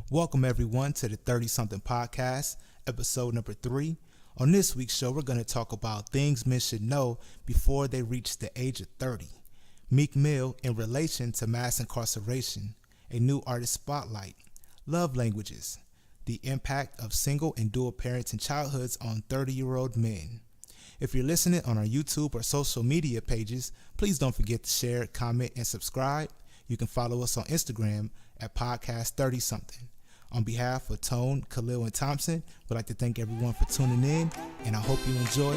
Welcome everyone to the 30 Something Podcast, episode number 3. On this week's show, we're going to talk about things men should know before they reach the age of 30. Meek Mill in relation to mass incarceration, a new artist spotlight, love languages, the impact of single and dual parenting childhoods on 30-year-old men. If you're listening on our YouTube or social media pages, please don't forget to share, comment, and subscribe. You can follow us on Instagram at Podcast 30 Something. On behalf of Tone, Khalil, and Thompson, we'd like to thank everyone for tuning in, and I hope you enjoy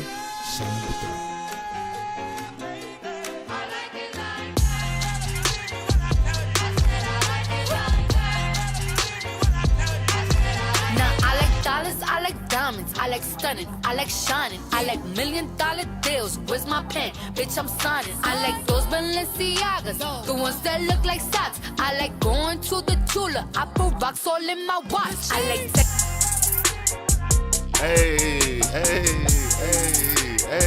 show number 3. I like diamonds, I like stunning, I like shining, I like $1 million deals. Where's my pen? Bitch, I'm signing. I like those Balenciagas, the ones that look like socks. I like going to the Tula, I put rocks all in my watch. I like Hey.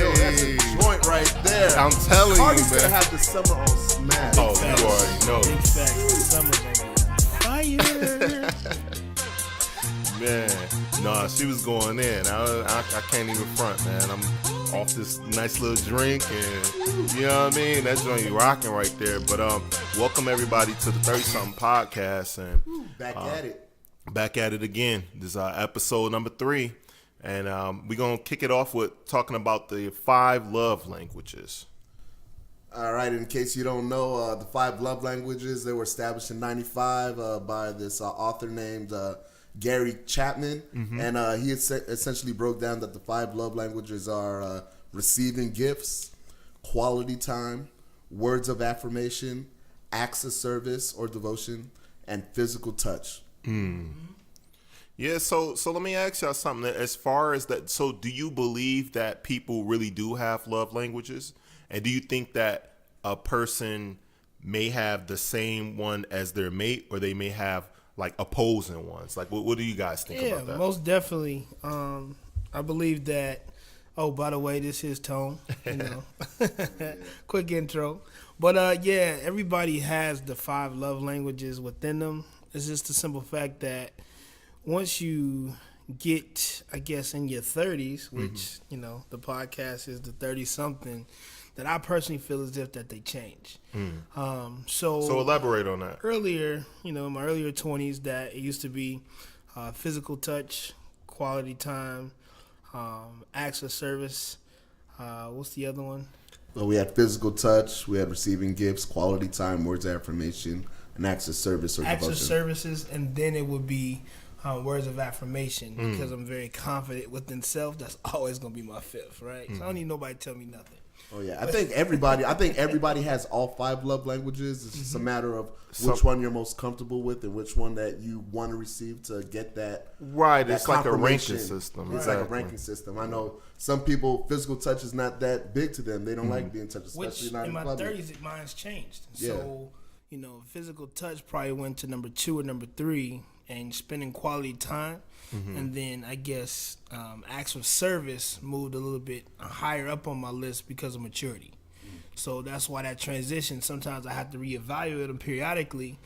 Yo, that's a joint right there. I'm telling Cardi's you, man. gonna have the summer on smash. Oh, you already know. Big facts. The summer gonna be fire. Man, nah, she was going in. I can't even front, man. I'm off this nice little drink, and you know what I mean? That joint you rocking right there. But welcome everybody to the 30-something podcast, and Back at it. back at it again. This is episode number 3, and we're gonna kick it off with talking about the 5 love languages. All right, in case you don't know, the 5 love languages, they were established in 95 by this author named Gary Chapman, and he essentially broke down that the 5 love languages are receiving gifts, quality time, words of affirmation, acts of service or devotion, and physical touch. Yeah, so let me ask y'all something. As far as that, so do you believe that people really do have love languages? And do you think that a person may have the same one as their mate, or they may have like opposing ones? Like, what do you guys think about that? Yeah, most definitely. I believe that. Oh, by the way, this is Tone. You know, quick intro. But yeah, everybody has the 5 love languages within them. It's just the simple fact that once you get, I guess, in your 30s, which you know, the podcast is the 30 something, that I personally feel as if that they change. So elaborate on that. Earlier, you know, in my earlier 20s, that it used to be physical touch, quality time, acts of service. What's the other one? Well, we had physical touch, we had receiving gifts, quality time, words of affirmation, and acts of service or Acts devotion. of services, and then it would be words of affirmation, because I'm very confident within self. That's always going to be my 5th, right? So I don't need nobody to tell me nothing. Oh yeah, I think everybody has all 5 love languages. It's just a matter of which one you're most comfortable with and which one that you want to receive to get that. Right, that it's like a ranking confirmation. system. It's like a ranking system. I know some people, physical touch is not that big to them. They don't like being touched, especially Which not in my public. 30s, mine's changed. Yeah. So, you know, physical touch probably went to number 2 or number 3, and spending quality time. And then I guess acts of service moved a little bit higher up on my list because of maturity. So that's why that transition, sometimes I have to reevaluate them periodically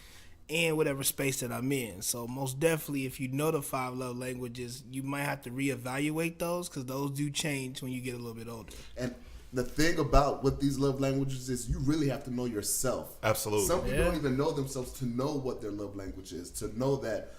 in whatever space that I'm in. So most definitely, if you know the 5 love languages, you might have to reevaluate those, because those do change when you get a little bit older. And the thing about with these love languages is you really have to know yourself. Absolutely. Some people don't even know themselves to know what their love language is, to know that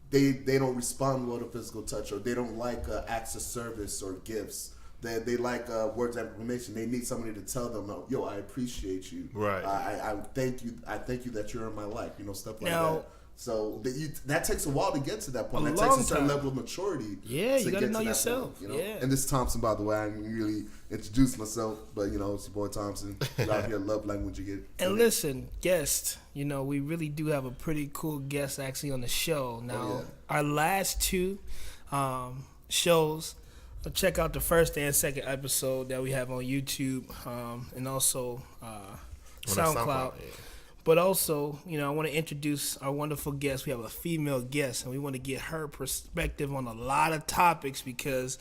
they don't respond well to physical touch, or they don't like acts of service or gifts. They like words of affirmation. They need somebody to tell them, "Yo, I appreciate you. Right. I thank you. I thank you that you're in my life." You know, stuff like Now, that. So that takes a while to get to that point. A That takes long a certain time. level of maturity. Yeah, you to gotta get know to that yourself. point, you know? Yeah. And this is Thompson, by the way. I didn't really introduce myself, but you know, it's your boy Thompson. You out here, love language. You get. And listen, guest, you know, we really do have a pretty cool guest actually on the show. Now, our last 2 shows, check out the first and second episode that we have on YouTube, and also SoundCloud. But also, you know, I want to introduce our wonderful guest. We have a female guest, and we want to get her perspective on a lot of topics, because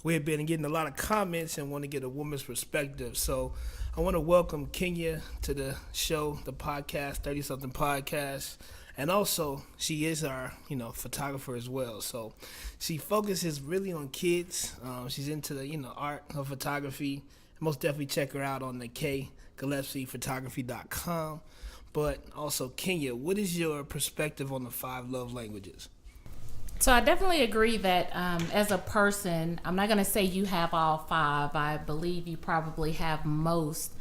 we have been getting a lot of comments and want to get a woman's perspective. So I want to welcome Kenya to the show, the podcast, 30 Something Podcast. And also, she is our, photographer as well. So she focuses really on kids. She's into the, art of photography. Most definitely check her out on the KGillespiePhotography.com. But also, Kenya, what is your perspective on the 5 love languages? So I definitely agree that as a person, I'm not going to say you have all 5. I believe you probably have most.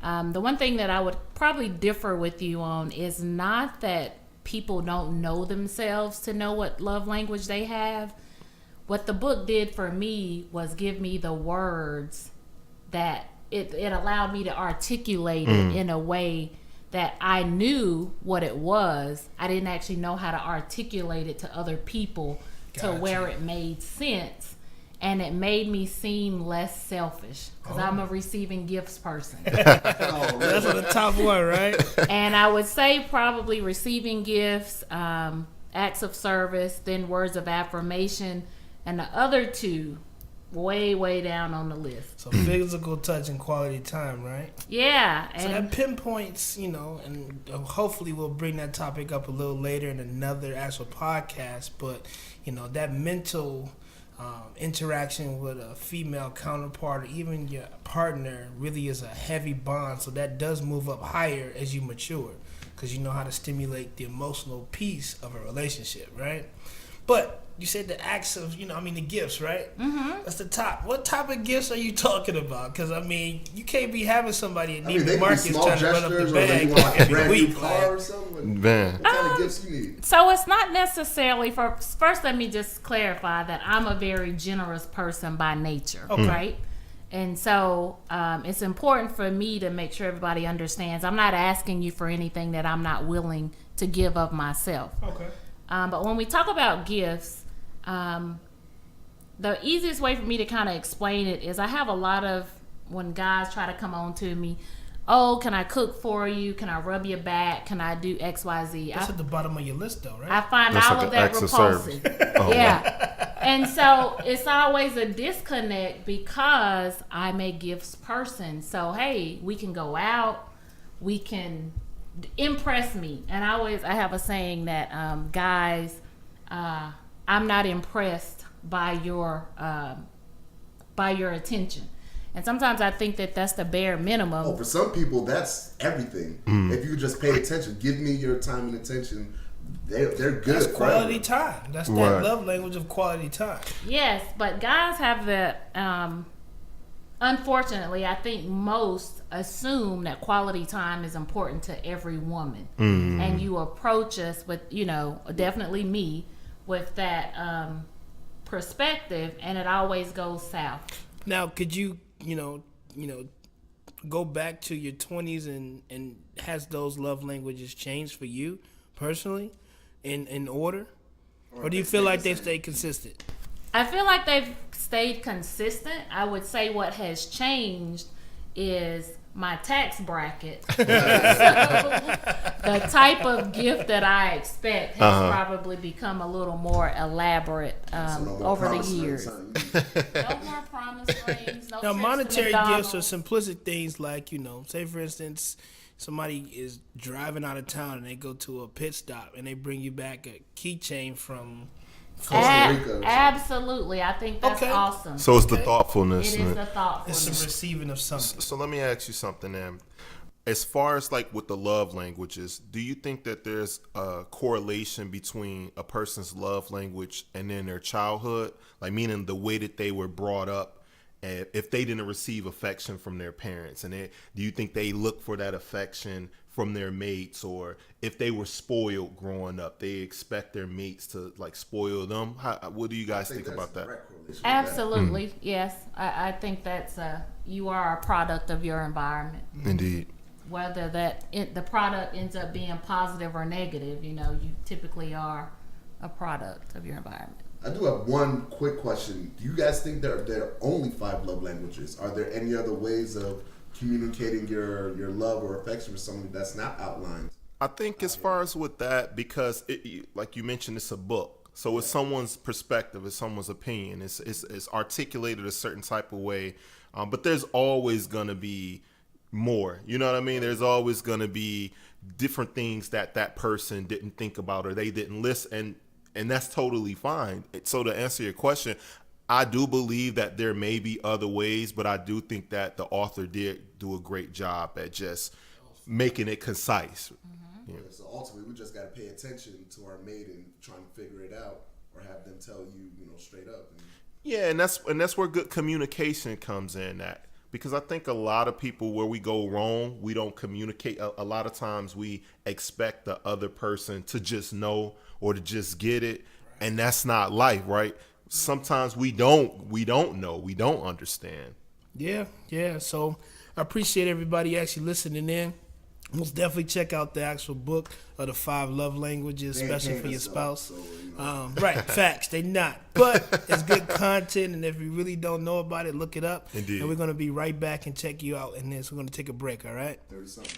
The one thing that I would probably differ with you on is not that people don't know themselves to know what love language they have. What the book did for me was give me the words that it allowed me to articulate it in a way that I knew what it was. I didn't actually know how to articulate it to other people to where it made sense. And it made me seem less selfish because I'm a receiving gifts person. That's the top one, right? And I would say probably receiving gifts, acts of service, then words of affirmation, and the other 2 way down on the list. So physical touch and quality time, right? Yeah. So that pinpoints, and hopefully we'll bring that topic up a little later in another actual podcast. But, that mental interaction with a female counterpart or even your partner really is a heavy bond. So that does move up higher as you mature because you know how to stimulate the emotional piece of a relationship, right? But you said the acts of, the gifts, right? Mm-hmm. That's the top. What type of gifts are you talking about? Because, you can't be having somebody at Neiman Marcus trying to run up the bag every week. Car or something? Man. What kind of gifts you need? So it's not necessarily first let me just clarify that I'm a very generous person by nature, right? And so it's important for me to make sure everybody understands I'm not asking you for anything that I'm not willing to give of myself. Okay. But when we talk about gifts, the easiest way for me to kind of explain it is I have a lot of, when guys try to come on to me, oh, can I cook for you? Can I rub your back? Can I do X, Y, Z? That's at the bottom of your list, though, right? I find That's all like of an that acts of repulsive. Oh, yeah. And so it's always a disconnect because I'm a gifts person. So, hey, we can go out. We can impress me. And I have a saying that, guys, I'm not impressed by your attention. And sometimes I think that that's the bare minimum. Oh, for some people, that's everything. If you just pay attention, give me your time and attention, they're good. That's quality forever. time. That's that love language of quality time. Yes, but guys have the, unfortunately, I think most assume that quality time is important to every woman. And you approach us with, definitely me, with that perspective, and it always goes south. Now, could you, go back to your 20s and has those love languages changed for you personally in order? Or do you feel like they've stayed consistent? I feel like they've stayed consistent. I would say what has changed is my tax bracket. So the type of gift that I expect has probably become a little more elaborate over the years. No more promise rings. No Now, trips monetary to gifts McDonald's. are simplistic things like, say for instance, somebody is driving out of town and they go to a pit stop and they bring you back a keychain from Costa Rica. Absolutely. I think that's awesome. So it's the thoughtfulness. It is the thoughtfulness. It's a receiving of something. So let me ask you something, then. As far as like with the love languages, do you think that there's a correlation between a person's love language and then their childhood? Like meaning the way that they were brought up, and if they didn't receive affection from their parents, and do you think they look for that affection from their mates, or if they were spoiled growing up, they expect their mates to like spoil them? What do you guys think about that? Absolutely, yes. I think that's you are a product of your environment. Indeed. Whether the product ends up being positive or negative, you typically are a product of your environment. I do have one quick question. Do you guys think there are only 5 love languages? Are there any other ways of communicating your love or affection for somebody that's not outlined? I think as far as with that, because like you mentioned, it's a book. So it's someone's perspective, it's someone's opinion. It's articulated a certain type of way. But there's always going to be more. You know what I mean? There's always going to be different things that that person didn't think about or they didn't listen, and that's totally fine. So to answer your question, I do believe that there may be other ways, but I do think that the author did do a great job at just making it concise. Yeah, so ultimately, we just got to pay attention to our mate and trying to figure it out, or have them tell you, straight up. Yeah, and that's where good communication comes in. That because I think a lot of people, where we go wrong, we don't communicate. A lot of times we expect the other person to just know or to just get it, and that's not life, right? Sometimes we don't know, we don't understand. Yeah. So I appreciate everybody actually listening in. Most definitely check out the actual book of the 5 love languages, especially for your spouse. Right, facts. They not. But it's good content, and if you really don't know about it, look it up. Indeed. And we're going to be right back and check you out in this. We're going to take a break, all right? 30-something.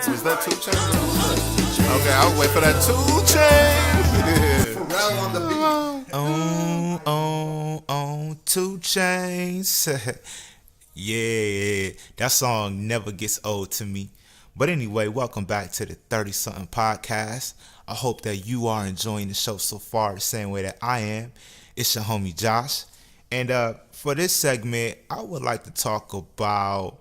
Was that 2 Chainz? Okay, I'll wait for that 2 Chainz. Pharrell on the beat. On 2 Chainz. Yeah, that song never gets old to me. But anyway, welcome back to the 30-something podcast. I hope that you are enjoying the show so far the same way that I am. It's your homie Josh. And for this segment, I would like to talk about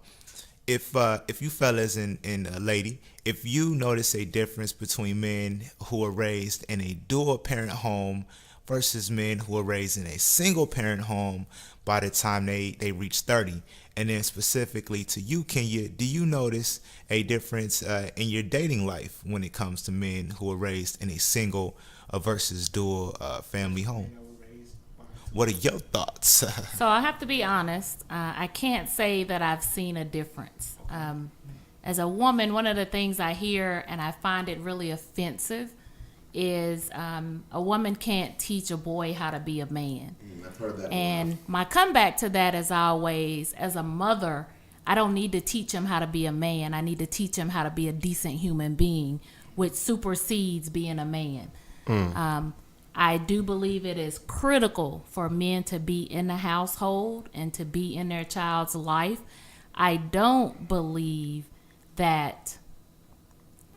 if you fellas and a lady, if you notice a difference between men who are raised in a dual parent home versus men who are raised in a single parent home by the time they reach 30. And then specifically to you, Kenya, do you notice a difference in your dating life when it comes to men who are raised in a single versus dual family home? What are your thoughts? So I have to be honest. I can't say that I've seen a difference. As a woman, one of the things I hear and I find it really offensive is a woman can't teach a boy how to be a man. I've heard that. And my comeback to that is always, as a mother, I don't need to teach him how to be a man. I need to teach him how to be a decent human being, which supersedes being a man. I do believe it is critical for men to be in the household and to be in their child's life. I don't believe that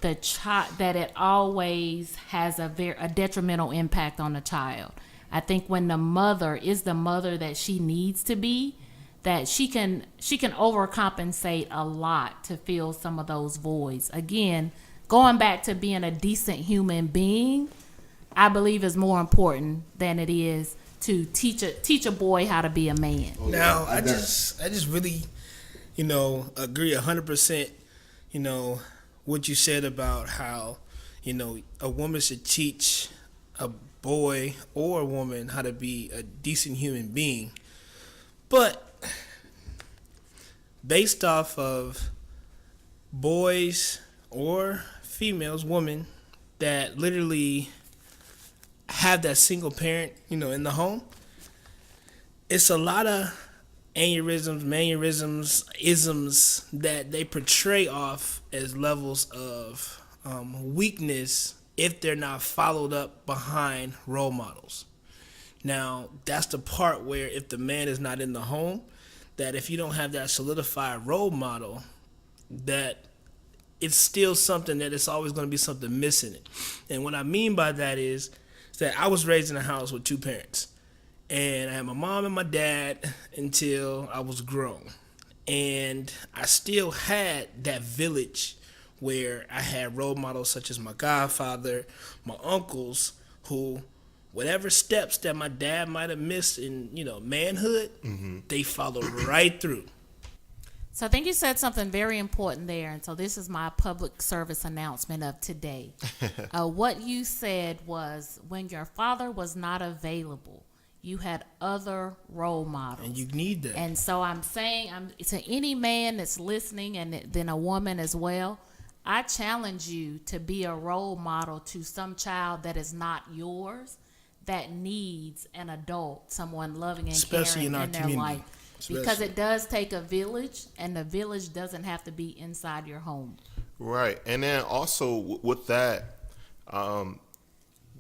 that it always has a detrimental impact on the child. I think when the mother is the mother that she needs to be, that she can overcompensate a lot to fill some of those voids. Again, going back to being a decent human being, I believe is more important than it is to teach a boy how to be a man. Now, I just really, agree 100%, what you said about how, a woman should teach a boy or a woman how to be a decent human being. But based off of boys or females, women that literally have that single parent, in the home, it's a lot of mannerisms, isms that they portray off as levels of weakness if they're not followed up behind role models. Now, that's the part where if the man is not in the home, that if you don't have that solidified role model, that it's still something that it's always going to be something missing. And what I mean by that is that I was raised in a house with 2 parents. And I had my mom and my dad until I was grown. And I still had that village where I had role models such as my godfather, my uncles, who, whatever steps that my dad might have missed in, manhood, they followed right through. So I think you said something very important there. And so this is my public service announcement of today. What you said was when your father was not available, you had other role models. And you need that. And so I'm saying to any man that's listening and then a woman as well, I challenge you to be a role model to some child that is not yours, that needs an adult, someone loving and Especially caring in our in their community. life. Because it does take a village, and the village doesn't have to be inside your home. Right. And then also with that,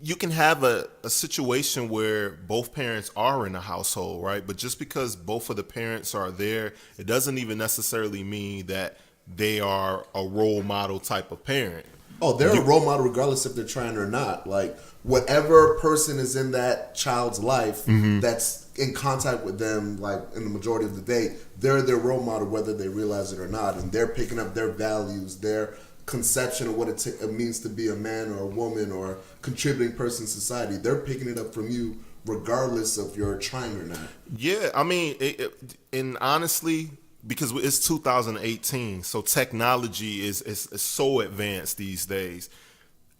you can have a situation where both parents are in a household, right? But just because both of the parents are there, it doesn't even necessarily mean that they are a role model type of parent. Oh, they're a role model regardless if they're trying or not. Like, whatever person is in that child's life that's in contact with them, like, in the majority of the day, they're their role model whether they realize it or not. And they're picking up their values, their conception of what it means to be a man or a woman or a contributing person in society. They're picking it up from you regardless of you're trying or not. Yeah, I mean, and honestly, because it's 2018, so technology is so advanced these days.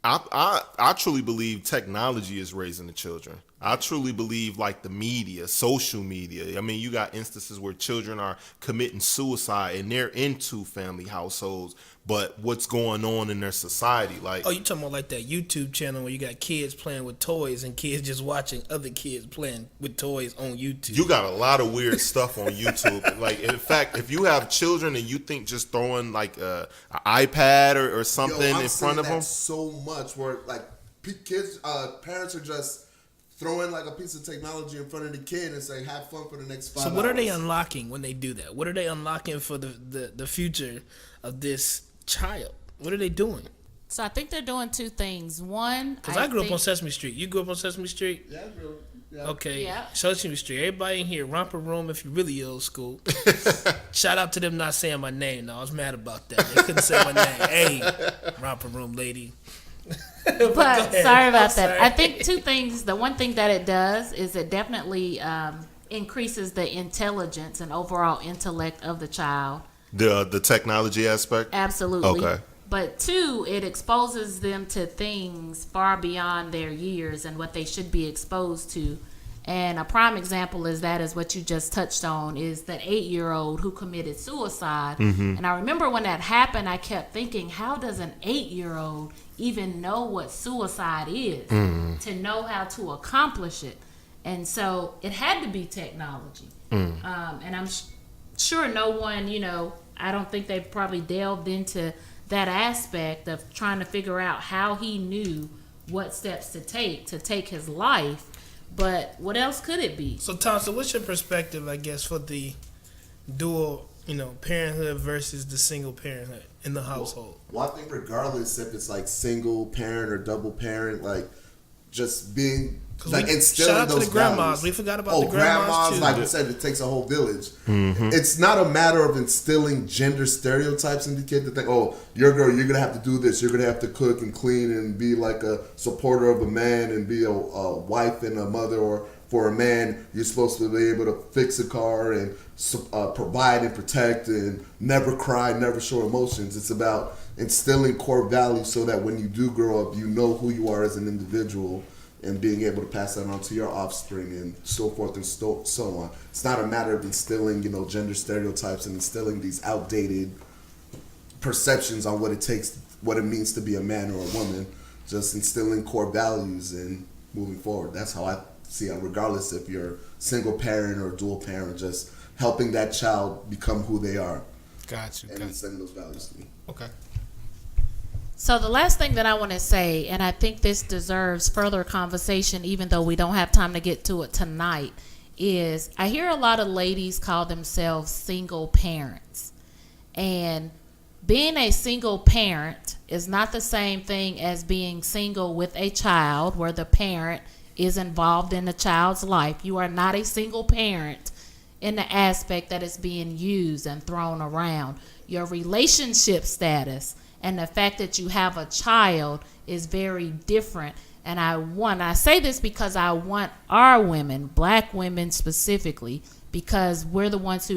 I truly believe technology is raising the children. I truly believe, like, the media, social media. I mean, you got instances where children are committing suicide and they're into family households, but what's going on in their society? Like, Oh, you talking about like that YouTube channel where you got kids playing with toys and kids just watching other kids playing with toys on YouTube? you got a lot of weird stuff on YouTube. Like, in fact, if you have children and you think just throwing like an iPad or something Yo, I'm in front seeing of them, that so much where, like, kids, parents are just throwing like a piece of technology in front of the kid and say, have fun for the next 5 So hours. what are they unlocking when they do that? What are they unlocking for the future of this child? What are they doing? So I think they're doing two things. One, Because I grew up think- on Sesame Street. You grew up on Sesame Street? Yeah, bro. Yeah. Okay. Yeah. Sesame Street. Everybody in here, Romper Room, if you're really old school. Shout out to them not saying my name. No, I was mad about that. They couldn't say my name. Hey, Romper Room lady. But sorry about that. sorry. I think two things. The one thing that it does is it definitely increases the intelligence and overall intellect of the child. the technology aspect. Absolutely. Okay. But two, it exposes them to things far beyond their years and what they should be exposed to. And a prime example is what you just touched on, is that 8-year-old who committed suicide. And I remember when that happened, I kept thinking, how does an 8-year-old even know what suicide is, to know how to accomplish it? And so it had to be technology. And I'm sure no one, I don't think they've probably delved into that aspect of trying to figure out how he knew what steps to take his life. But what else could it be? So, Thompson, what's your perspective, I guess, for the dual, parenthood versus the single parenthood in the household? Well, I think regardless if it's like single parent or double parent, like, just being like instilling shout out those to the grandmas. values. We forgot about the grandmas too. Like I said, it takes a whole village. It's not a matter of instilling gender stereotypes in the kid to think, oh, you're a girl, you're gonna have to do this, you're gonna have to cook and clean and be like a supporter of a man and be a wife and a mother, or for a man, you're supposed to be able to fix a car and provide and protect and never cry, never show emotions. It's about instilling core values so that when you do grow up, you know who you are as an individual, and being able to pass that on to your offspring and so forth and so on. It's not a matter of instilling, gender stereotypes and instilling these outdated perceptions on what it takes, what it means to be a man or a woman. Just instilling core values and moving forward. That's how I see it, regardless if you're single parent or dual parent, just helping that child become who they are Got you. and instilling those values to me. Okay. So the last thing that I want to say, and I think this deserves further conversation, even though we don't have time to get to it tonight, is I hear a lot of ladies call themselves single parents. And being a single parent is not the same thing as being single with a child where the parent is involved in the child's life. You are not a single parent in the aspect that is being used and thrown around. Your relationship status and the fact that you have a child is very different. And I say this because I want our women, black women specifically, because we're the ones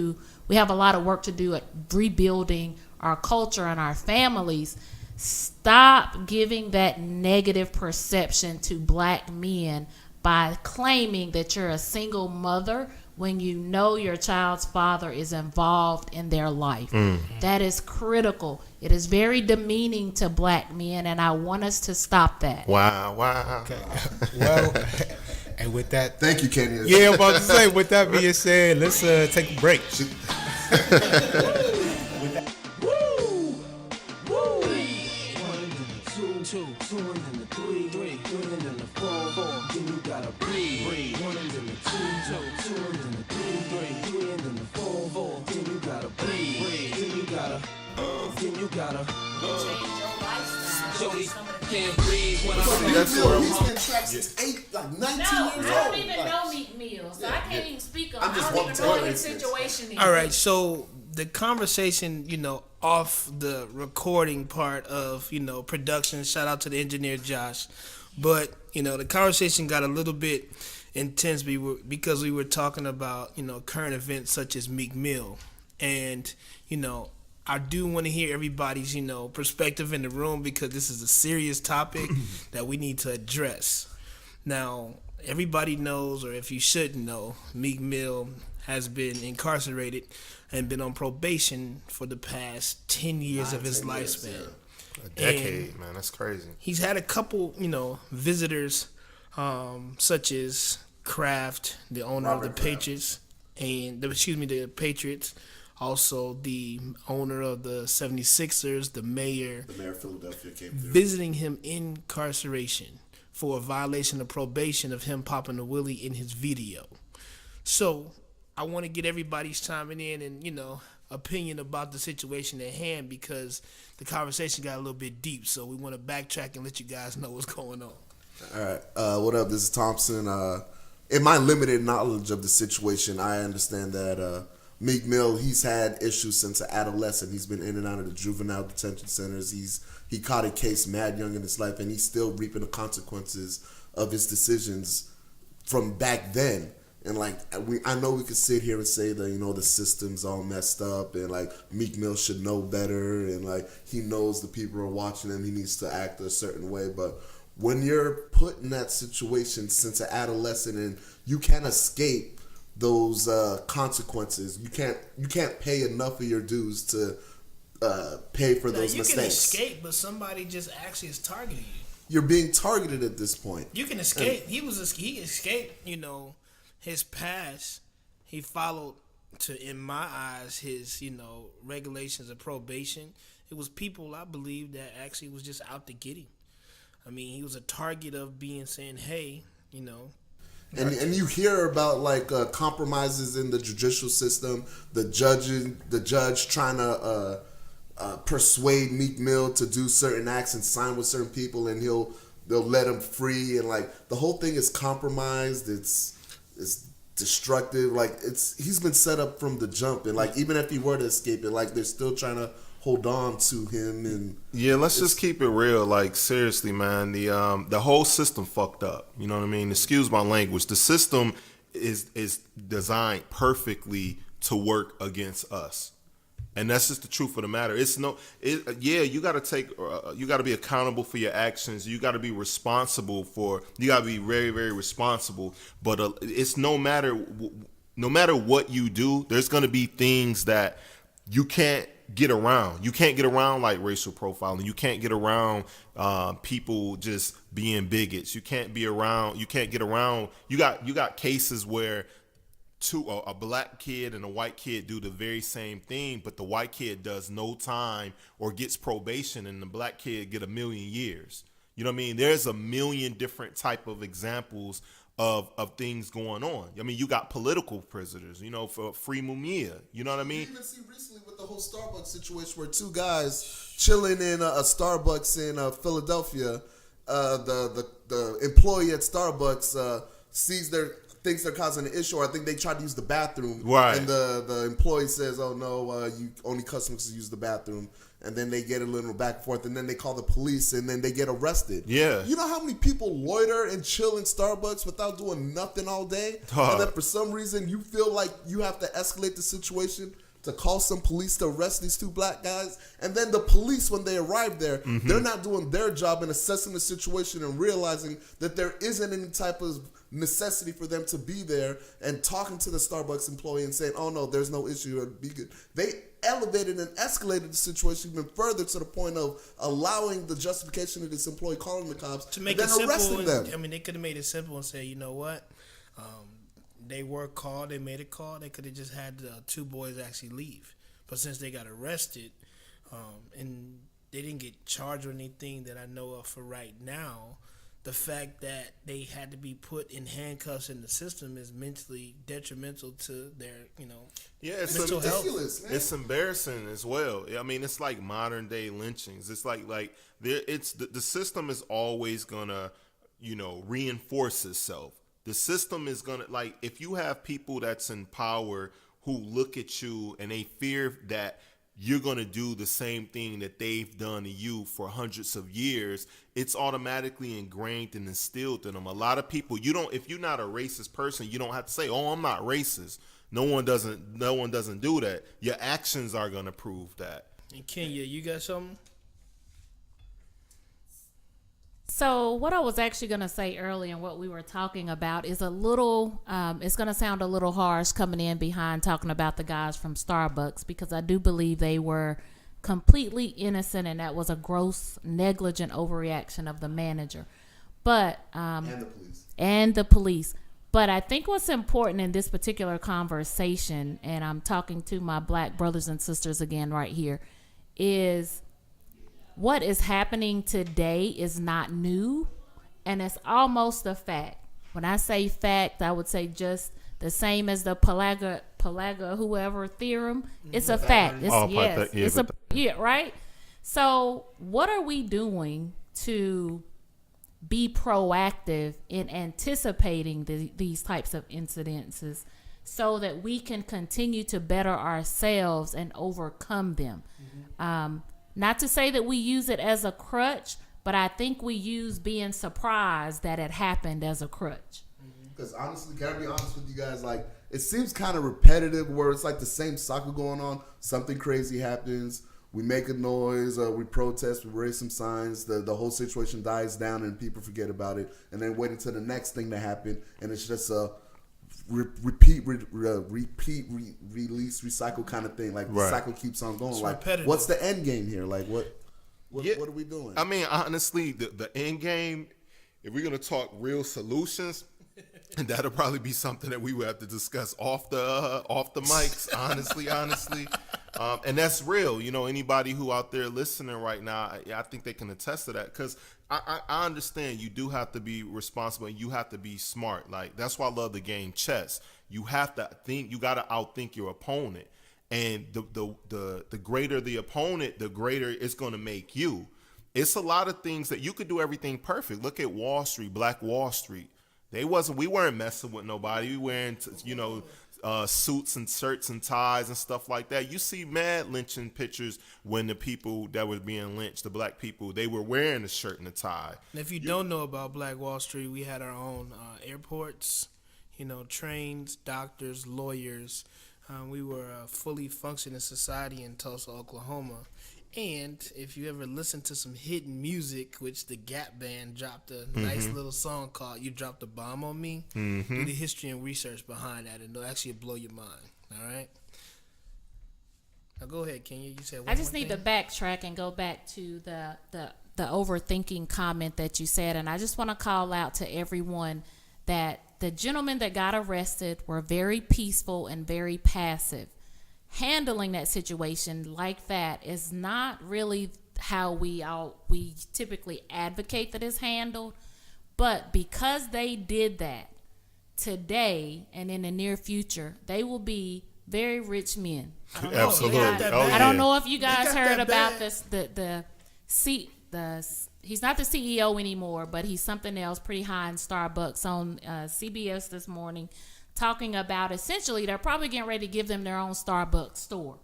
we have a lot of work to do at rebuilding our culture and our families. Stop giving that negative perception to black men by claiming that you're a single mother when you know your child's father is involved in their life. That is critical. It is very demeaning to black men, and I want us to stop that. Wow. Okay. Well, and with that, Thank you, Kenya. yeah, I'm about to say. With that being said, let's take a break. He's been trapped since 19 No, years I old. don't even know Meek Mill, so I can't even speak on. I'm I just don't one even know what telling his instance. situation is. All right, so the conversation, off the recording part of, production, shout out to the engineer Josh. But, the conversation got a little bit intense because we were talking about, current events such as Meek Mill. And, I do want to hear everybody's, perspective in the room because this is a serious topic that we need to address. Now, everybody knows, or if you shouldn't know, Meek Mill has been incarcerated and been on probation for the past 10 years of his 10 years, lifespan. A decade, man. That's crazy. He's had a couple, visitors, such as Kraft, the owner of the Robert Kraft. Patriots, the Patriots. Also, the owner of the 76ers, the mayor, The mayor of Philadelphia came through. visiting him in incarceration for a violation of probation of him popping a willie in his video. So, I want to get everybody's chiming in and, opinion about the situation at hand because the conversation got a little bit deep. So, we want to backtrack and let you guys know what's going on. All right. What up? This is Thompson. In my limited knowledge of the situation, I understand that Meek Mill, he's had issues since an adolescent. He's been in and out of the juvenile detention centers. He caught a case mad young in his life, and he's still reaping the consequences of his decisions from back then. And I know we could sit here and say that the system's all messed up, and Meek Mill should know better, and he knows the people are watching him. He needs to act a certain way, but when you're put in that situation since an adolescent, and you can't escape those consequences, you can't pay enough of your dues to pay for those you mistakes. can escape, but somebody just actually is targeting you. You're being targeted at this point. You can escape. He escaped, his past. He followed in my eyes, his, regulations of probation. It was people, I believe, that actually was just out to get him. I mean, he was a target of saying, hey, And you hear about compromises in the judicial system, the judge trying to persuade Meek Mill to do certain acts and sign with certain people, and they'll let him free, and the whole thing is compromised. It's destructive. He's been set up from the jump, and even if he were to escape it, they're still trying to hold on to him. And yeah, let's just keep it real. Seriously, man, the whole system fucked up. You know what I mean? Excuse my language. The system is designed perfectly to work against us, and that's just the truth of the matter. You got to you got to be accountable for your actions. You got to be responsible you got to be very, very responsible. But it's no matter what you do, there's going to be things that you can't get around. You can't get around racial profiling. You can't get around people just being bigots. You can't get around. You got cases where a black kid and a white kid do the very same thing, but the white kid does no time or gets probation, and the black kid get 1 million years. You know what I mean? There's a million different type of examples of things going on. I mean, you got political prisoners, for Free Mumia. You know what I mean? You even see recently with the whole Starbucks situation where two guys chilling in a Starbucks in Philadelphia, the employee at Starbucks thinks they're causing an issue, or I think they tried to use the bathroom. Right. And the employee says, oh no, you only customers can use the bathroom. And then they get a little back and forth, and then they call the police, and then they get arrested. Yeah. You know how many people loiter and chill in Starbucks without doing nothing all day? And then for some reason you feel like you have to escalate the situation to call some police to arrest these two black guys. And then the police, when they arrive there, they're not doing their job in assessing the situation and realizing that there isn't any type of necessity for them to be there and talking to the Starbucks employee and saying, oh no, there's no issue, or be good. They elevated and escalated the situation even further to the point of allowing the justification of this employee calling the cops To make and it then arresting simple, them. I mean, they could have made it simple and say, you know what, they were called, they made a call, they could have just had the two boys actually leave. But since they got arrested, and they didn't get charged with anything that I know of for right now, the fact that they had to be put in handcuffs in the system is mentally detrimental to their, it's mental health. Ridiculous, man. It's embarrassing as well. I mean, it's like modern day lynchings. It's like there. It's the system is always gonna, reinforce itself. The system is gonna, like, if you have people that's in power who look at you and they fear that you're going to do the same thing that they've done to you for hundreds of years, it's automatically ingrained and instilled in them. A lot of people, if you're not a racist person, you don't have to say, oh, I'm not racist. No one doesn't do that. Your actions are going to prove that. In Kenya, you got something? So what I was actually going to say earlier and what we were talking about is a little, it's going to sound a little harsh coming in behind talking about the guys from Starbucks, because I do believe they were completely innocent and that was a gross, negligent overreaction of the manager. But and the police. But I think what's important in this particular conversation, and I'm talking to my black brothers and sisters again right here, is what is happening today is not new, and it's almost a fact. When I say fact, I would say just the same as the Pelaga whoever theorem. It's a fact. It's right. So what are we doing to be proactive in anticipating these types of incidences so that we can continue to better ourselves and overcome them? Not to say that we use it as a crutch, but I think we use being surprised that it happened as a crutch. Because honestly, can I be honest with you guys? Like, it seems kind of repetitive where it's like the same cycle going on. Something crazy happens. We make a noise. We protest. We raise some signs. The whole situation dies down and people forget about it. And then wait until the next thing to happen. And it's just a repeat, release, recycle kind of thing. Like the cycle keeps on going. It's like, repetitive. what's the end game here? Like, what are we doing? I mean, honestly, the end game, if we're gonna talk real solutions, that'll probably be something that we would have to discuss off the mics. honestly, and that's real. Anybody who out there listening right now, I think they can attest to that, because I understand you do have to be responsible and you have to be smart. Like, that's why I love the game chess. You have to think. You got to outthink your opponent, and the greater the opponent, the greater it's going to make you. It's a lot of things that you could do everything perfect. Look at Wall Street, Black Wall Street. We weren't messing with nobody. We wearing, suits and shirts and ties and stuff like that. You see mad lynching pictures when the people that were being lynched, the black people, they were wearing a shirt and a tie. And if you don't know about Black Wall Street, we had our own airports, trains, doctors, lawyers. We were a fully functioning society in Tulsa, Oklahoma. And if you ever listen to some hidden music, which the Gap Band dropped a nice little song called "You Dropped a Bomb on Me," do the history and research behind that, and it'll actually blow your mind. All right. Now go ahead, Kenya. You said. I just need to backtrack and go back to the overthinking comment that you said, and I just want to call out to everyone that the gentlemen that got arrested were very peaceful and very passive. Handling that situation like that is not really how we typically advocate that it's handled. But because they did that today and in the near future, they will be very rich men. Absolutely. I don't know if you guys heard about this. He's not the CEO anymore, but he's something else pretty high in Starbucks on CBS this morning, talking about essentially they're probably getting ready to give them their own Starbucks store.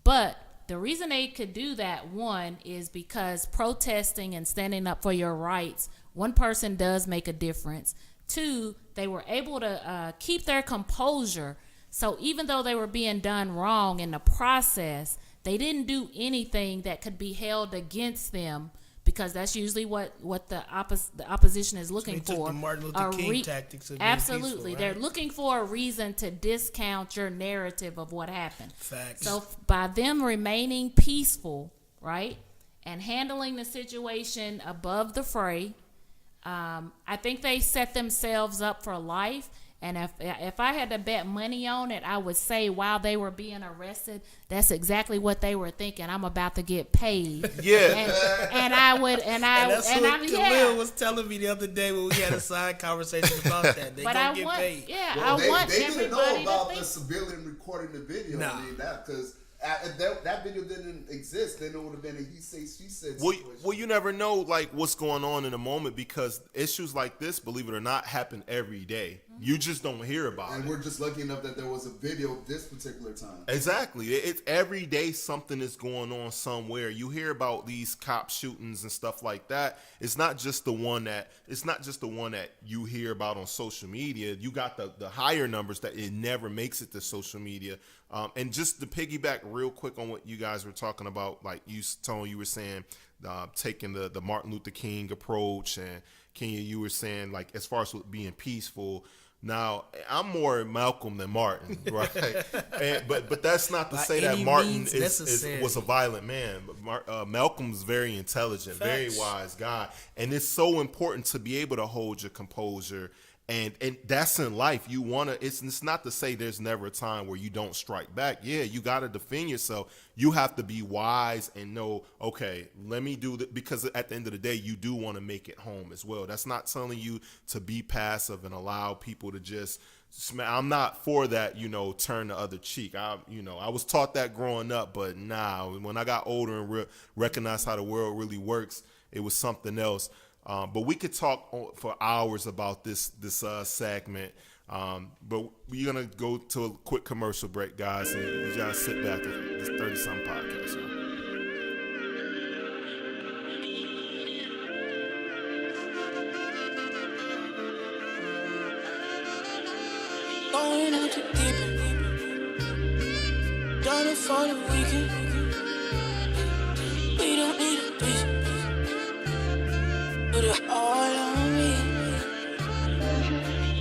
But the reason they could do that, one, is because protesting and standing up for your rights, one person does make a difference. Two, they were able to keep their composure So even though they were being done wrong in the process, they didn't do anything that could be held against them, because that's usually what the opposition is looking They took for. the Martin Luther King tactics of being absolutely, peaceful, right? they're looking for a reason to discount your narrative of what happened. Facts. So by them remaining peaceful, right, and handling the situation above the fray, I think they set themselves up for life. And if I had to bet money on it, I would say while they were being arrested, that's exactly what they were thinking. I'm about to get paid. Yeah. And I would, and That's what I'm, Khalil yeah. was telling me the other day when we had a side conversation about that. They But gonna I get want, paid. yeah, Well, I want they didn't everybody know about to the think. civilian recording the video. Nah. I mean, that because that video didn't exist, then it would have been a he say she said Well, situation. well, you never know like what's going on in a moment, because issues like this, believe it or not, happen every day. You just don't hear about and it. we're just lucky enough that there was a video this particular time. Exactly. It's every day something is going on somewhere. You hear about these cop shootings and stuff like that. It's not just the one that you hear about on social media. You got the higher numbers that it never makes it to social media. And just to piggyback real quick on what you guys were talking about, like Tony, you were saying taking the Martin Luther King approach, and Kenya, you were saying like as far as being peaceful. Now, I'm more Malcolm than Martin, right? But that's not to By say that any Martin means necessary. was a violent man. But Malcolm's very intelligent, very Facts. wise guy. And it's so important to be able to hold your composure. And that's in life. You want to, it's not to say there's never a time where you don't strike back. Yeah, you got to defend yourself. You have to be wise and know, okay, let me do that, because at the end of the day, you do want to make it home as well. That's not telling you to be passive and allow people to just, I'm not for that, turn the other cheek. I was taught that growing up, but nah, when I got older and recognized how the world really works, it was something else. But we could talk for hours about this segment. But we're going to go to a quick commercial break, guys. And you guys sit back at this 30-something podcast. Yeah. Going out to deep end, done it for the weekend. We don't need a reason, put it all on me.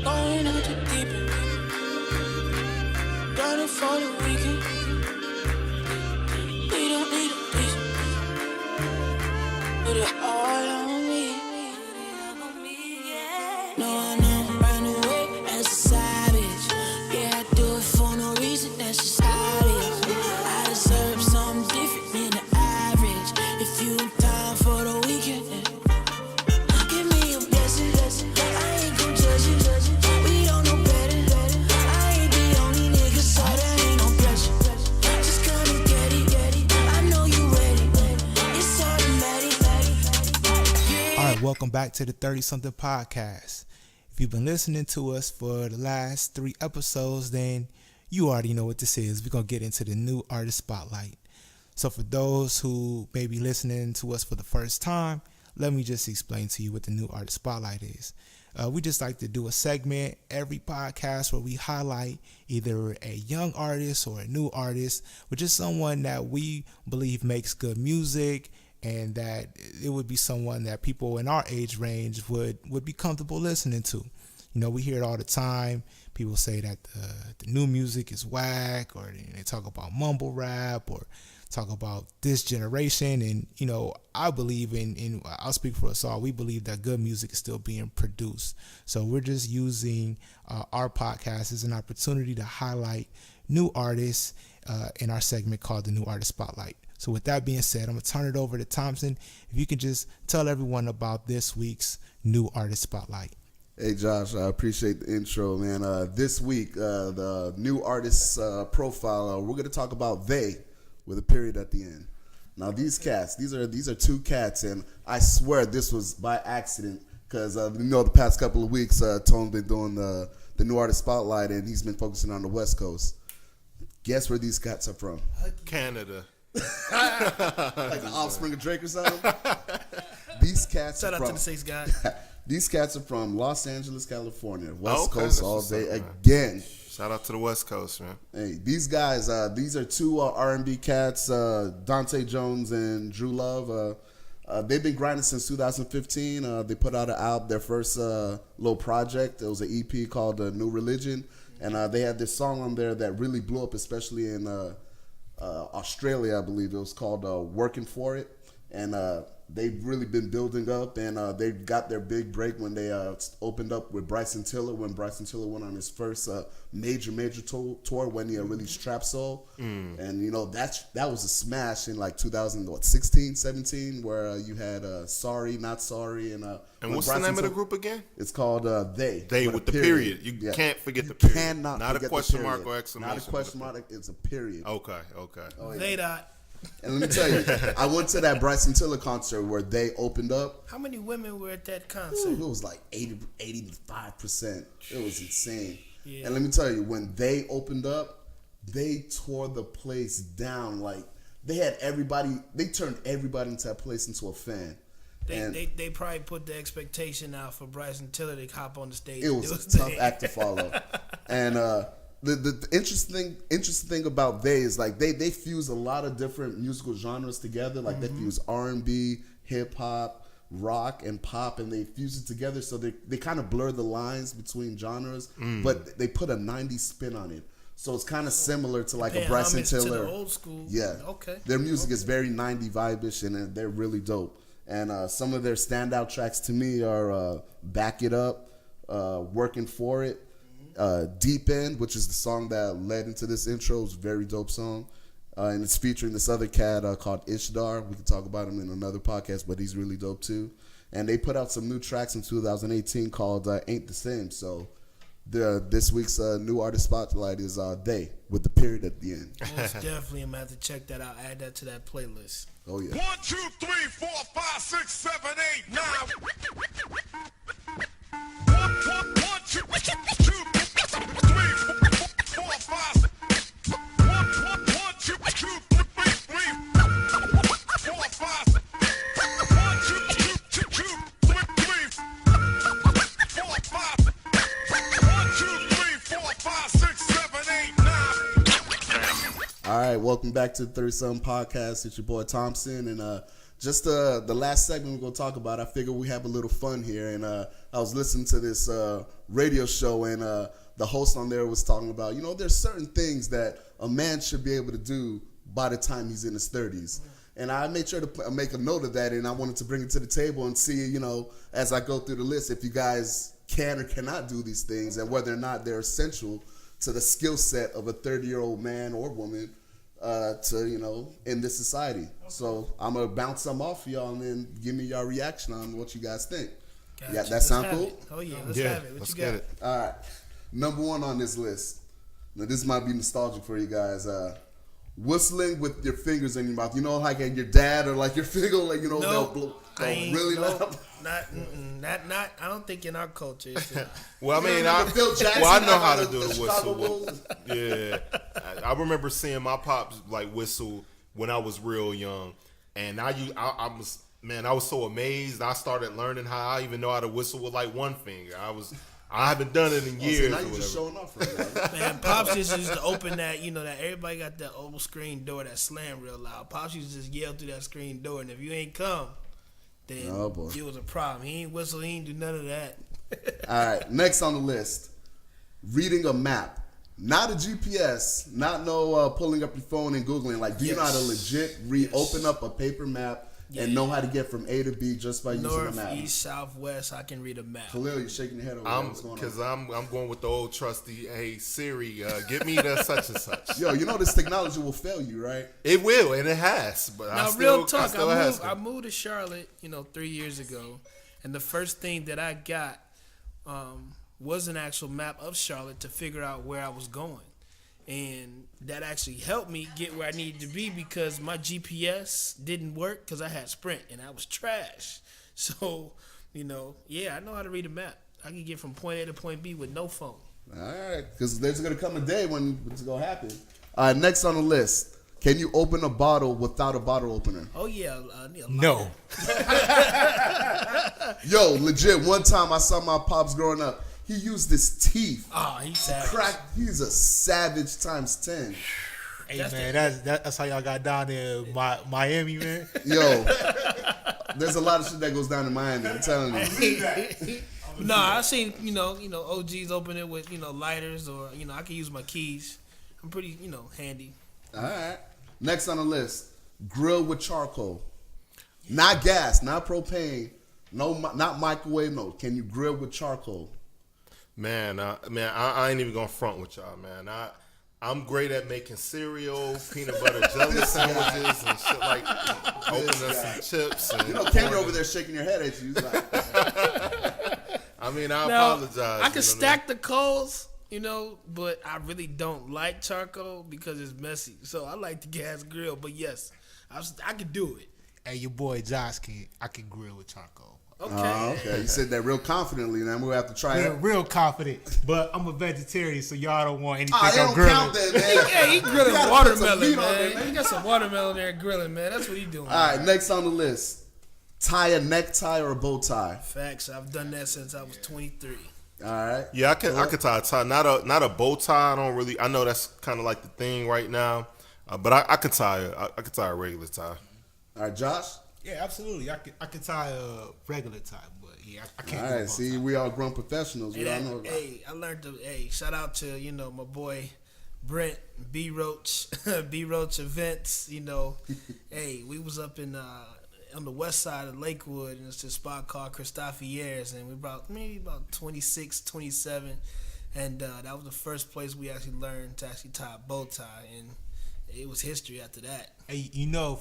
Going out to deep end, done it for the weekend. We don't need a reason, put it all on me. No, I know, run away as a savage. Yeah, I do it for no reason, that's just how it is. I deserve something different than the average. If you in town for the weekend, give me a blessing. I ain't gon' judge you. We don't know better. I ain't the only nigga, so there ain't no pressure. Just come and get it. I know you ready. It's automatic. All right, welcome back to the 30-something podcast. If you've been listening to us for the last 3 episodes, then you already know what this is. We're going to get into the new artist spotlight. So for those who may be listening to us for the first time, let me just explain to you what the new artist spotlight is. We just like to do a segment every podcast where we highlight either a young artist or a new artist, or just someone that we believe makes good music, and that it would be someone that people in our age range would be comfortable listening to. We hear it all the time. People say that the new music is whack, or they talk about mumble rap, or talk about this generation. And, I believe I'll speak for us all, we believe that good music is still being produced. So we're just using our podcast as an opportunity to highlight new artists in our segment called the New Artist Spotlight. So with that being said, I'm going to turn it over to Thompson. If you can just tell everyone about this week's New Artist Spotlight. Hey Josh, I appreciate the intro, man. This week, the new artist profile, we're going to talk about they with a period at the end. Now these cats, these are 2 cats, and I swear this was by accident, because the past couple of weeks, Tone's been doing the new artist spotlight, and he's been focusing on the West Coast. Guess where these cats are from? Canada. Like the offspring of Drake or something? These cats Shout are out from, to the 6 guy. These cats are from Los Angeles, California. West Okay, Coast that's all what's day up, man. again. Shout out to the West Coast, man. Hey, these guys, these are two R&B cats, Dante Jones and Drew Love. They've been grinding since 2015. They put out an album, their first little project. It was an EP called New Religion. And they had this song on there that really blew up, especially in Australia, I believe. It was called Working For It. And they've really been building up, and they got their big break when they opened up with Bryson Tiller, when Bryson Tiller went on his first major tour when he released Trap Soul. And, you know, that was a smash in like 2016, 17, where you had Sorry, Not Sorry. And what's the name of the group again? It's called They. They with the period. You can't forget the You period. cannot Not forget a question the mark period. or exclamation. Not a question mark, it's a period. Okay. Oh, yeah. They dot. And let me tell you, I went to that Bryson Tiller concert where They opened up. How many women were at that Ooh, concert? it was like 85%. It was insane. Yeah. And let me tell you, when They opened up, they tore the place down. Like, they had everybody, they turned everybody into that place into a fan. And They probably put the expectation out for Bryson Tiller to hop on the stage. it was a tough act to follow. And the interesting thing about They is like they fuse a lot of different musical genres together. Like they fuse R&B, hip hop, rock, and pop, and they fuse it together. So they kind of blur the lines between genres, but they put a 90s spin on it. So it's kind of similar to like a Paying Bryson homage to the Tiller. old school. Yeah. Okay. Their music is very 90 vibe-ish, and they're really dope. And some of their standout tracks to me are Back It Up, Working For It, Deep End, which is the song that led into this intro. It's a very dope song. And it's featuring this other cat called Ishdar. We can talk about him in another podcast, but he's really dope too. And they put out some new tracks in 2018 called Ain't the Same. So this week's new artist spotlight is They, with the period at the end. Most definitely, I'm gonna have to check that out. Add that to that playlist. Oh, yeah. 1, 2, 3, 4, 5, 6, 7, 8, 9. 1, 2, 3, 4, 5. 1, 2, 3, 4, 5. 1, 2, 3, 4, 5. 1, 2, 3, 4, 5, 6, 7, 8, 9. All right, welcome back to the 37 Podcast. It's your boy Thompson, and just the last segment we're gonna talk about. I figured we have a little fun here, and I was listening to this radio show, and the host on there was talking about, you know, there's certain things that a man should be able to do by the time he's in his 30s. And I made sure to make a note of that, and I wanted to bring it to the table and see, you know, as I go through the list, if you guys can or cannot do these things, and whether or not they're essential to the skill set of a 30-year-old man or woman to, you know, in this society. So I'm going to bounce some off y'all and then give me your reaction on what you guys think. Gotcha. Yeah, that Let's sound have cool? it. Oh, yeah. Let's Yeah, have it. What let's you get got? it. All right. Number one on this list. Now, this might be nostalgic for you guys. Whistling with your fingers in your mouth. You know, like your dad or like your finger, like, you know, they'll blow really loud. Not. I don't think in our culture. It's, Well, I mean, remember Phil Jackson well, I know had how to the do a Chicago whistle. Bulls? Yeah, I remember seeing my pops like whistle when I was real young, and I was so amazed. I started learning how I even know how to whistle with like one finger. I haven't done it in So years. now or you're just whatever. showing off right now. man, Pops just used to open that, you know, that everybody got that old screen door that slam real loud. Pops used to just yell through that screen door, and if you ain't come, then Oh, boy. it was a problem. He ain't whistle, he ain't do none of that. All right, next on the list, reading a map. Not a GPS, not pulling up your phone and Googling. Like, do you know how to legit open up a paper map and know how to get from A to B just by using a North, map? east, south, west, I can read a map. Khalil, you're shaking your head over there. What's going on? I'm going with the old trusty. Hey Siri, get me the such and such. Yo, you know this technology will fail you, right? It will, and it has. But Now, real talk, I moved to Charlotte, 3 years ago, and the first thing that I got was an actual map of Charlotte to figure out where I was going. And that actually helped me get where I needed to be because my GPS didn't work because I had Sprint and I was trash. So, I know how to read a map. I can get from point A to point B with no phone. All right, because there's going to come a day when it's going to happen. All right, next on the list, Can you open a bottle without a bottle opener? Oh yeah, I need a No. Yo, legit. One time I saw my pops growing up. He used his teeth. Oh, he's savage. Crack. He's a savage times 10. Hey, man, that's how y'all got down there in Miami, man. Yo, there's a lot of shit that goes down in Miami. I'm telling you. No, I've seen OGs open it with lighters, or I can use my keys. I'm pretty handy. All right. Next on the list, grill with charcoal. Not gas, not propane, no, not microwave. No, can you grill with charcoal? Man, I ain't even gonna front with y'all, man. I'm great at making cereal, peanut butter jelly sandwiches, and shit like opening up some chips. And Cameron over there shaking your head at you. He's like, I Now, apologize. I can stack the coals, but I really don't like charcoal because it's messy. So I like the gas grill. But yes, I can do it. Hey, your boy Josh I can grill with charcoal. Okay. okay. You said that real confidently. Now we'll have to try it. Real confident, but I'm a vegetarian, so y'all don't want anything They on don't grilling. count that, man. Yeah, he You grilling gotta put some watermelon, meat on there, man. man. He got some watermelon there grilling, man. That's what he doing. All right, next on the list, tie a necktie or a bow tie. Facts. I've done that since I was 23. All right. Yeah, I can tie a tie, not a bow tie. I don't really. I know that's kind of like the thing right now, but I could tie a regular tie. All right, Josh. Yeah, absolutely. I could tie a regular tie, but yeah, I can't. All do a right. bow See, tie. we all grown professionals. We all know. I learned to. Hey, shout out to my boy Brent B Roach, B Roach Events. Hey, we was up in on the west side of Lakewood, and it's a spot called Christophiers, and we brought maybe about 26, 27, and that was the first place we actually learned to actually tie a bow tie, and it was history after that. Hey,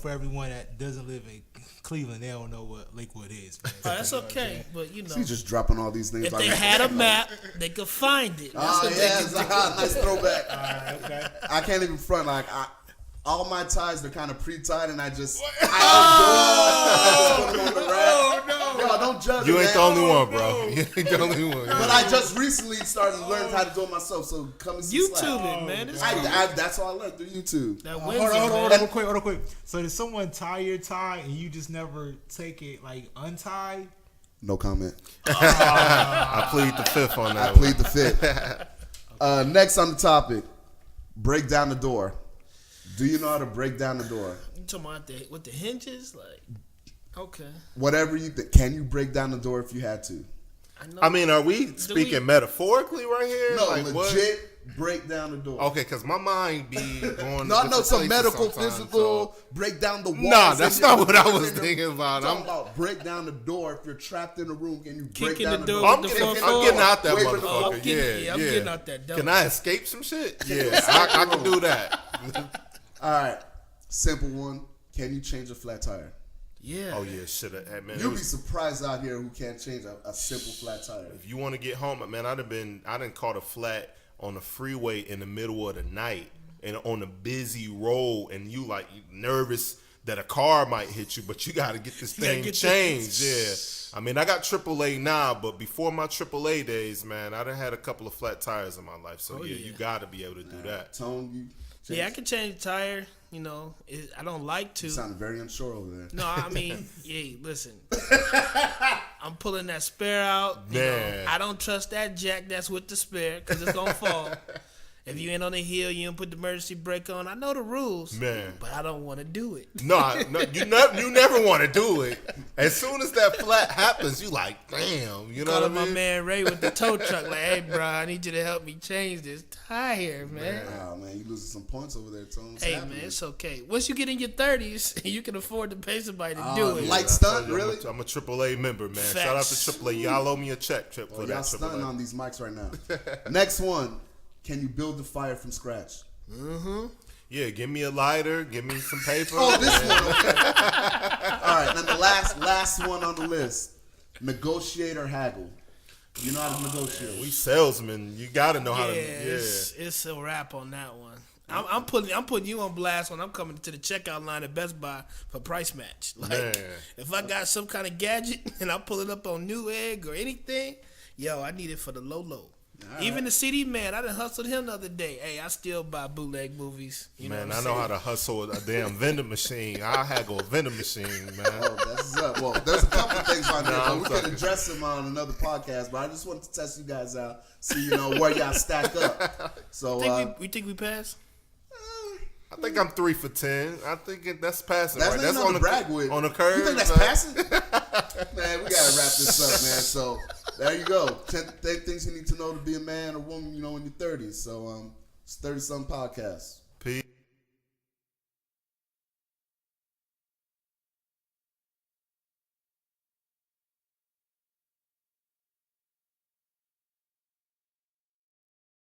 for everyone that doesn't live in Cleveland, they don't know what Lakewood is, man. Oh, that's okay, but He's just dropping all these things. if like they that. had a map, they could find it. That's Oh what yeah, they it's could a nice throwback. All right, okay. I can't even front. Like all my ties, they're kind of pre-tied, and I just put them on the rack. Oh no! Yo, don't judge You me, ain't man. the only one, bro. You ain't the only one. But I just recently started to learn how to do it myself. So come and see YouTube Slack. it, man. It's That's how I learned through YouTube. that Hold Windsor, on, man. real quick. So did someone tie your tie and you just never take it like untied? No comment. I plead the fifth on that. I plead the fifth. Next on the topic, break down the door. Do you know how to break down the door? You talking about with the hinges? Like, okay. Whatever you think. Can you break down the door if you had to? I mean, are we speaking metaphorically right here? No, Like, legit what? break down the door. Okay, because my mind be going. No, I to know different some places medical, sometimes, physical, break down the walls. Nah, that's in not your- what I was in your- thinking about. I'm talking about break down the door. If you're trapped in a room, can you break Kicking down the the door door? I'm with the getting, front I'm door. getting out that Wait for the- motherfucker. I'm getting- yeah, I'm yeah. getting out that door. Can I escape some shit? Yeah, I can do that. All right, simple one. Can you change a flat tire? Yeah. Oh yeah, shit, hey, man. You'll be surprised out here who can't change a simple flat tire. If you want to get home, man, I done caught a flat on the freeway in the middle of the night and on a busy road, and you nervous that a car might hit you, but you got to get this thing changed. Yeah, I mean, I got AAA now, but before my AAA days, man, I done had a couple of flat tires in my life. So yeah, you got to be able to do that. Tone, you. Yeah, I can change the tire. I don't like to. You sounded very unsure over there. No, I mean, yeah, listen. I'm pulling that spare out. Man. I don't trust that jack that's with the spare because it's going to fall. If you ain't on the hill, you don't put the emergency brake on. I know the rules, Man. but I don't want to do it. No, you never want to do it. As soon as that flat happens, you like, damn, you know what I Calling my mean? man Ray with the tow truck like, hey, bro, I need you to help me change this tire, man. Oh man, you losing some points over there, Tone. What's Hey, happening? man, it's okay. Once you get in your 30s, you can afford to pay somebody to do it. Light I stunt, told you, really? I'm a AAA member, man. Shout out to Facts. AAA. Y'all owe me a check for Well, that y'all stunting AAA. on these mics right now. Next one. Can you build the fire from scratch? Yeah, give me a lighter, give me some paper. Oh, this one. Okay. All right, now the last one on the list. Negotiate or haggle. You know how to negotiate. We salesmen, you gotta know how to. Yeah, It's a wrap on that one. I'm putting you on blast when I'm coming to the checkout line at Best Buy for price match. Like, Man. if I got some kind of gadget and I pull it up on Newegg or anything, yo, I need it for the low. Even the CD man, I done hustled him the other day. Hey, I still buy bootleg movies. You know Man, what I I'm know saying? how to hustle a damn vending machine. I haggle a vending machine, man. Oh, that's what's up. Well, there's a couple things on there, Nah, but I'm we could talking. address them on another podcast. But I just wanted to test you guys out, see where y'all stack up. So We think we passed? I think I'm 3 for 10. I think that's passing. that's right? not That's enough on to the brag with. on the curve. You think that's man. passing? Man, we gotta wrap this up, man. So there you go. 10 things you need to know to be a man or woman, in your 30s. So it's 30 something podcast. Peace.